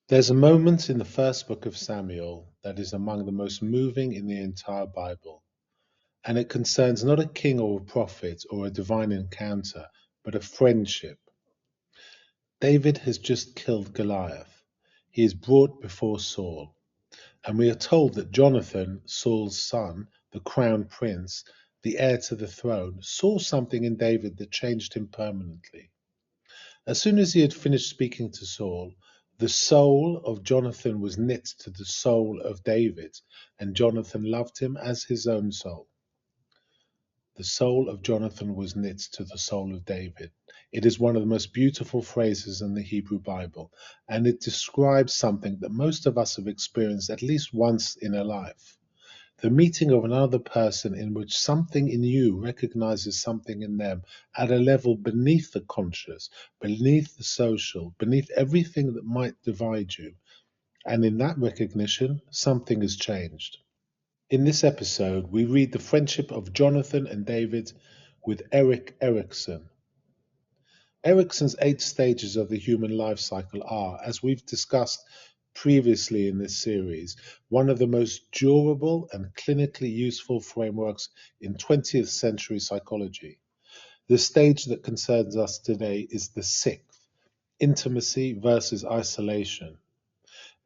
There's a moment in the first book of Samuel that is among the most moving in the entire Bible, and it concerns not a king or a prophet or a divine encounter, but a friendship. David has just killed Goliath. He is brought before Saul, and we are told that Jonathan, Saul's son, the crown prince, the heir to the throne, saw something in David that changed him permanently. As soon as he had finished speaking to Saul, the soul of Jonathan was knit to the soul of David, and Jonathan loved him as his own soul. The soul of Jonathan was knit to the soul of David. It is one of the most beautiful phrases in the Hebrew Bible, and it describes something that most of us have experienced at least once in a life. The meeting of another person in which something in you recognizes something in them at a level beneath the conscious, beneath the social, beneath everything that might divide you. And in that recognition, something has changed. In this episode, we read the friendship of Jonathan and David with Erik Erikson. Erikson's 8 stages of the human life cycle are, as we've discussed previously in this series, one of the most durable and clinically useful frameworks in 20th century psychology. The stage that concerns us today is the 6th, intimacy versus isolation.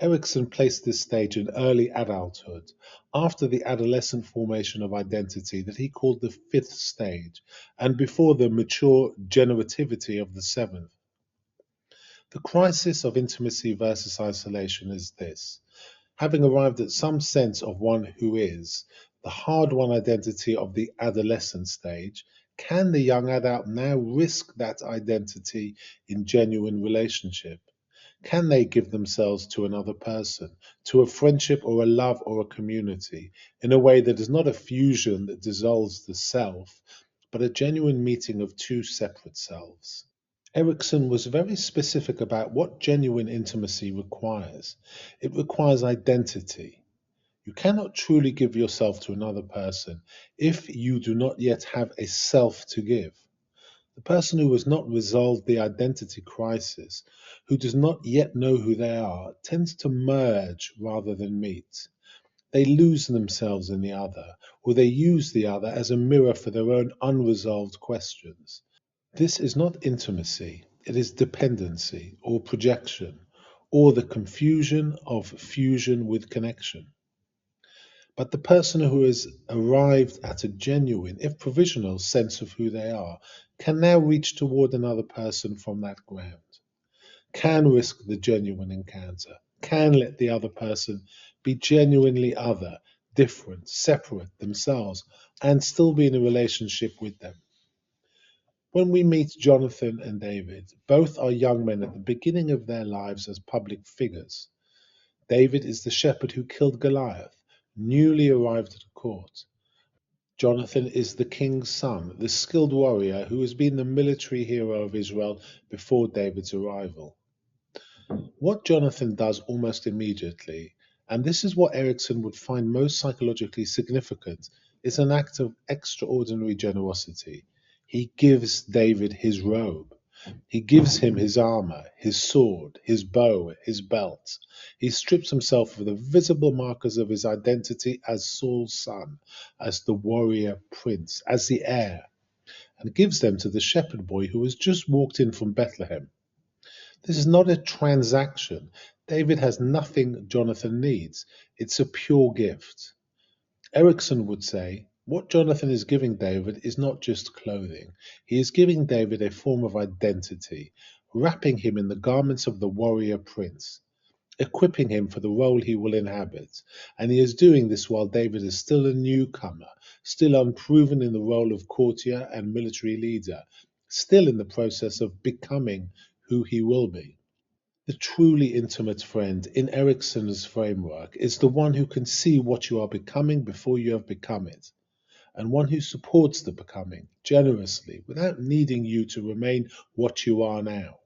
Erikson placed this stage in early adulthood, after the adolescent formation of identity that he called the 5th stage, and before the mature generativity of the 7th. The crisis of intimacy versus isolation is this: having arrived at some sense of one who is, the hard-won identity of the adolescent stage, can the young adult now risk that identity in genuine relationship? Can they give themselves to another person, to a friendship or a love or a community, in a way that is not a fusion that dissolves the self, but a genuine meeting of two separate selves? Erikson was very specific about what genuine intimacy requires. It requires identity. You cannot truly give yourself to another person if you do not yet have a self to give. The person who has not resolved the identity crisis, who does not yet know who they are, tends to merge rather than meet. They lose themselves in the other, or they use the other as a mirror for their own unresolved questions. This is not intimacy, it is dependency or projection, or the confusion of fusion with connection. But the person who has arrived at a genuine, if provisional, sense of who they are can now reach toward another person from that ground, can risk the genuine encounter, can let the other person be genuinely other, different, separate themselves, and still be in a relationship with them. When we meet Jonathan and David, both are young men at the beginning of their lives as public figures. David is the shepherd who killed Goliath, newly arrived at court. Jonathan is the king's son, the skilled warrior who has been the military hero of Israel before David's arrival. What Jonathan does almost immediately, and this is what Erikson would find most psychologically significant, is an act of extraordinary generosity. He gives David his robe. He gives him his armour, his sword, his bow, his belt. He strips himself of the visible markers of his identity as Saul's son, as the warrior prince, as the heir, and gives them to the shepherd boy who has just walked in from Bethlehem. This is not a transaction. David has nothing Jonathan needs. It's a pure gift. Erikson would say, what Jonathan is giving David is not just clothing. He is giving David a form of identity, wrapping him in the garments of the warrior prince, equipping him for the role he will inhabit. And he is doing this while David is still a newcomer, still unproven in the role of courtier and military leader, still in the process of becoming who he will be. The truly intimate friend in Erikson's framework is the one who can see what you are becoming before you have become it, and one who supports the becoming generously without needing you to remain what you are now.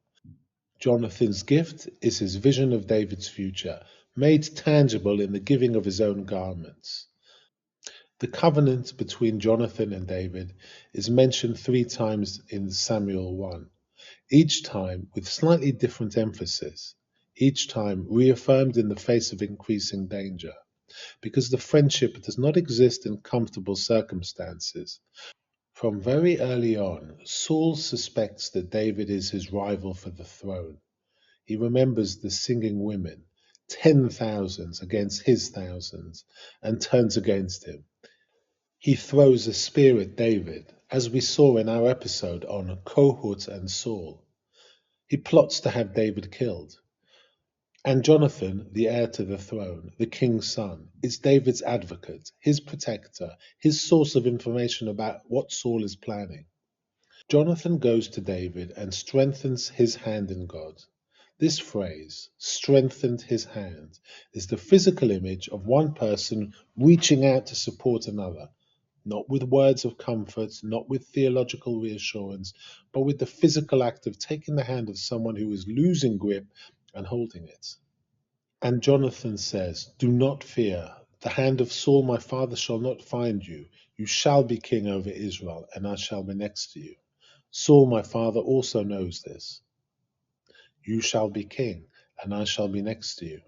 Jonathan's gift is his vision of David's future, made tangible in the giving of his own garments. The covenant between Jonathan and David is mentioned 3 times in Samuel 1, each time with slightly different emphasis. each time reaffirmed in the face of increasing danger, because the friendship does not exist in comfortable circumstances. From very early on, Saul suspects that David is his rival for the throne. He remembers the singing women, 10,000s against his thousands, and turns against him. He throws a spear at David, as we saw in our episode on Kohut and Saul. He plots to have David killed. And Jonathan, the heir to the throne, the king's son, is David's advocate, his protector, his source of information about what Saul is planning. Jonathan goes to David and strengthens his hand in God. This phrase, strengthened his hand, is the physical image of one person reaching out to support another, not with words of comfort, not with theological reassurance, but with the physical act of taking the hand of someone who is losing grip and holding it. And Jonathan says, "Do not fear. The hand of Saul my father shall not find you. You shall be king over Israel, and I shall be next to you. Saul my father also knows this. You shall be king, and I shall be next to you."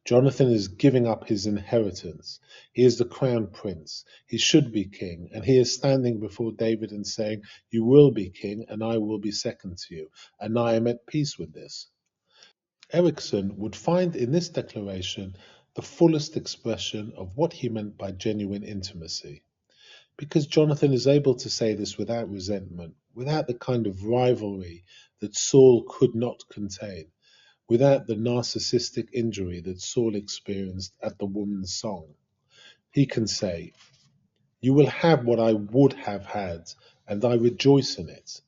Jonathan is giving up his inheritance. He is the crown prince. He should be king, and he is standing before David and saying, "You will be king, and I will be second to you, and I am at peace with this." Erikson would find in this declaration the fullest expression of what he meant by genuine intimacy. Because Jonathan is able to say this without resentment, without the kind of rivalry that Saul could not contain, without the narcissistic injury that Saul experienced at the woman's song. He can say, "You will have what I would have had, and I rejoice in it."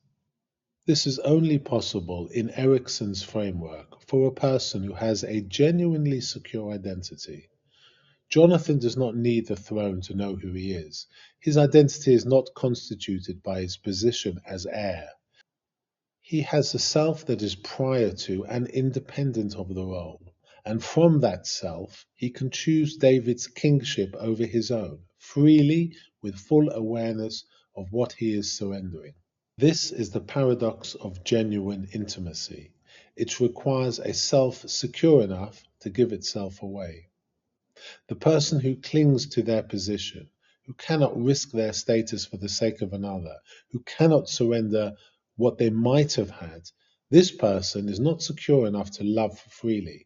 This is only possible in Erikson's framework for a person who has a genuinely secure identity. Jonathan does not need the throne to know who he is. His identity is not constituted by his position as heir. He has a self that is prior to and independent of the role, and from that self he can choose David's kingship over his own, freely, with full awareness of what he is surrendering. This is the paradox of genuine intimacy. It requires a self secure enough to give itself away. The person who clings to their position, who cannot risk their status for the sake of another, who cannot surrender what they might have had, this person is not secure enough to love freely.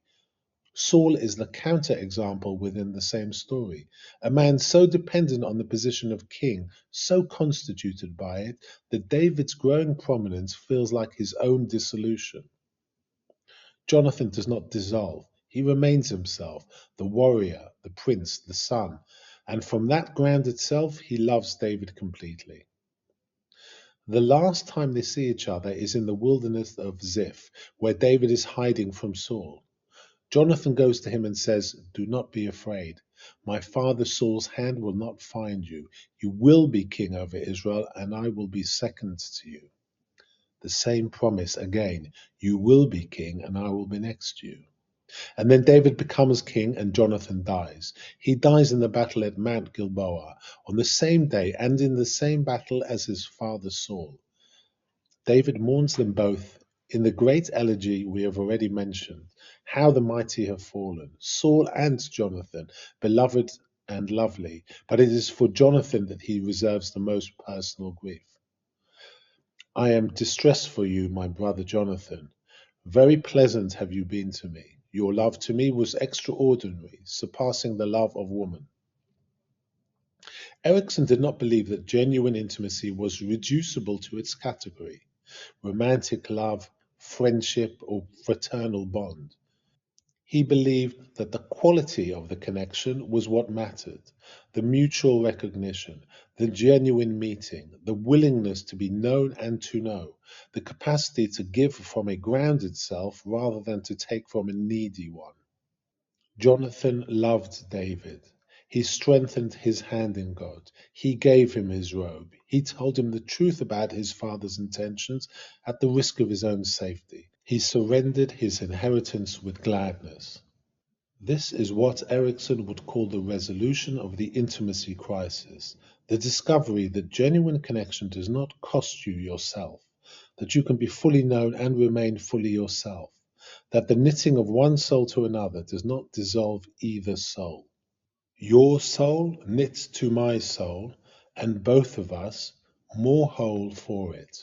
Saul is the counter-example within the same story, a man so dependent on the position of king, so constituted by it, that David's growing prominence feels like his own dissolution. Jonathan does not dissolve. He remains himself, the warrior, the prince, the son, and from that ground itself, he loves David completely. The last time they see each other is in the wilderness of Ziph, where David is hiding from Saul. Jonathan goes to him and says, "Do not be afraid. My father Saul's hand will not find you. You will be king over Israel, and I will be second to you." The same promise again. You will be king, and I will be next to you. And then David becomes king, and Jonathan dies. He dies in the battle at Mount Gilboa, on the same day and in the same battle as his father Saul. David mourns them both in the great elegy we have already mentioned, how the mighty have fallen, Saul and Jonathan, beloved and lovely, but it is for Jonathan that he reserves the most personal grief. "I am distressed for you, my brother Jonathan. Very pleasant have you been to me. Your love to me was extraordinary, surpassing the love of woman." Erikson did not believe that genuine intimacy was reducible to its category, romantic love, friendship, or fraternal bond. He believed that the quality of the connection was what mattered, the mutual recognition, the genuine meeting, the willingness to be known and to know, the capacity to give from a grounded self rather than to take from a needy one. Jonathan loved David. He strengthened his hand in God. He gave him his robe. He told him the truth about his father's intentions at the risk of his own safety. He surrendered his inheritance with gladness. This is what Erikson would call the resolution of the intimacy crisis, the discovery that genuine connection does not cost you yourself, that you can be fully known and remain fully yourself, that the knitting of one soul to another does not dissolve either soul. Your soul knits to my soul, and both of us more whole for it.